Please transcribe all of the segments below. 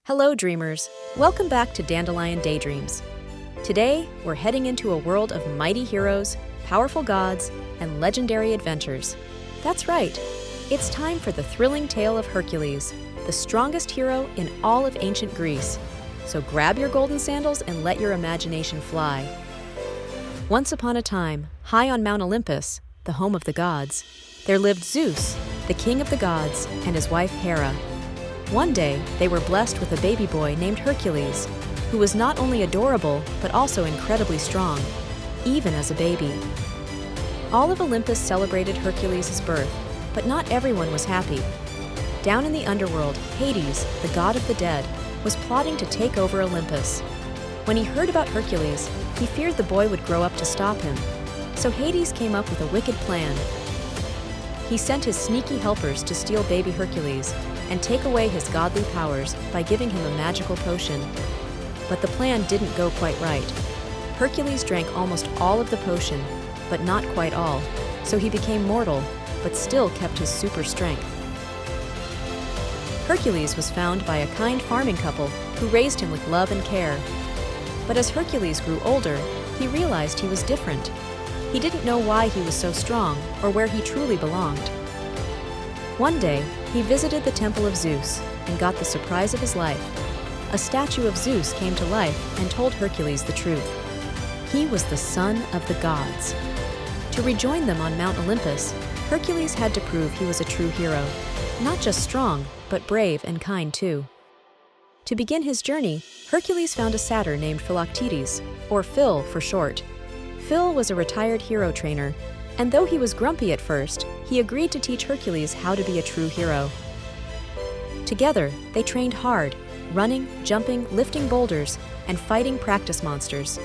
Hello, dreamers. Welcome back to Dandelion Daydreams. Today, we're heading into a world of mighty heroes, powerful gods, and legendary adventures. That's right. It's time for the thrilling tale of Hercules, the strongest hero in all of ancient Greece. So grab your golden sandals and let your imagination fly. Once upon a time, high on Mount Olympus, the home of the gods, there lived Zeus, the king of the gods, and his wife Hera. One day, they were blessed with a baby boy named Hercules, who was not only adorable, but also incredibly strong, even as a baby. All of Olympus celebrated Hercules' birth, but not everyone was happy. Down in the underworld, Hades, the god of the dead, was plotting to take over Olympus. When he heard about Hercules, he feared the boy would grow up to stop him. So Hades came up with a wicked plan. He sent his sneaky helpers to steal baby Hercules and take away his godly powers by giving him a magical potion. But the plan didn't go quite right. Hercules drank almost all of the potion, but not quite all, so he became mortal, but still kept his super strength. Hercules was found by a kind farming couple who raised him with love and care. But as Hercules grew older, he realized he was different. He didn't know why he was so strong or where he truly belonged. One day, he visited the temple of Zeus and got the surprise of his life. A statue of Zeus came to life and told Hercules the truth. He was the son of the gods. To rejoin them on Mount Olympus, Hercules had to prove he was a true hero, not just strong, but brave and kind too. To begin his journey, Hercules found a satyr named Philoctetes, or Phil for short. Phil was a retired hero trainer, and though he was grumpy at first, he agreed to teach Hercules how to be a true hero. Together, they trained hard, running, jumping, lifting boulders, and fighting practice monsters.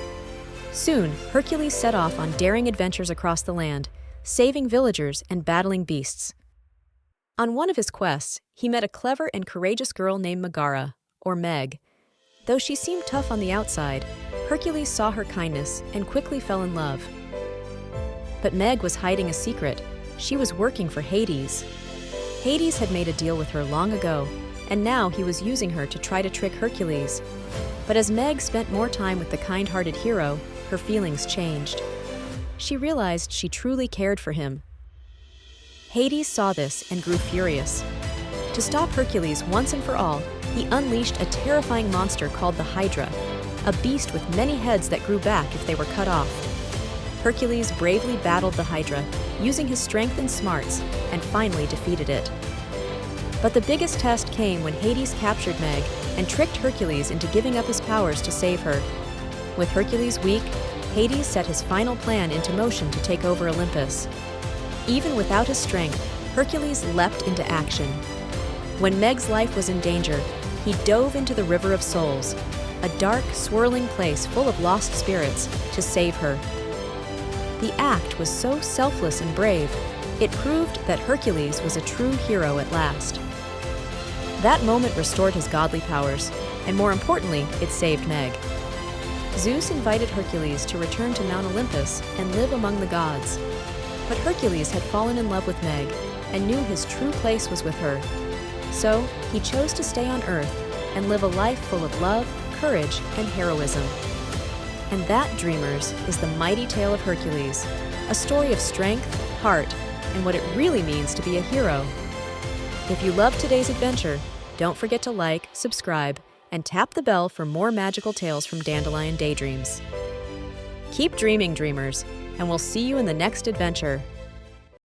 Soon, Hercules set off on daring adventures across the land, saving villagers and battling beasts. On one of his quests, he met a clever and courageous girl named Megara, or Meg. Though she seemed tough on the outside, Hercules saw her kindness and quickly fell in love. But Meg was hiding a secret. She was working for Hades. Hades had made a deal with her long ago, and now he was using her to try to trick Hercules. But as Meg spent more time with the kind-hearted hero, her feelings changed. She realized she truly cared for him. Hades saw this and grew furious. To stop Hercules once and for all, he unleashed a terrifying monster called the Hydra, a beast with many heads that grew back if they were cut off. Hercules bravely battled the Hydra, using his strength and smarts, and finally defeated it. But the biggest test came when Hades captured Meg and tricked Hercules into giving up his powers to save her. With Hercules weak, Hades set his final plan into motion to take over Olympus. Even without his strength, Hercules leapt into action. When Meg's life was in danger, he dove into the River of Souls, a dark, swirling place full of lost spirits, to save her. The act was so selfless and brave, it proved that Hercules was a true hero at last. That moment restored his godly powers, and more importantly, it saved Meg. Zeus invited Hercules to return to Mount Olympus and live among the gods. But Hercules had fallen in love with Meg and knew his true place was with her. So, he chose to stay on Earth and live a life full of love, courage, and heroism. And that, dreamers, is the mighty tale of Hercules, a story of strength, heart, and what it really means to be a hero. If you loved today's adventure, don't forget to like, subscribe, and tap the bell for more magical tales from Dandelion Daydreams. Keep dreaming, dreamers, and we'll see you in the next adventure.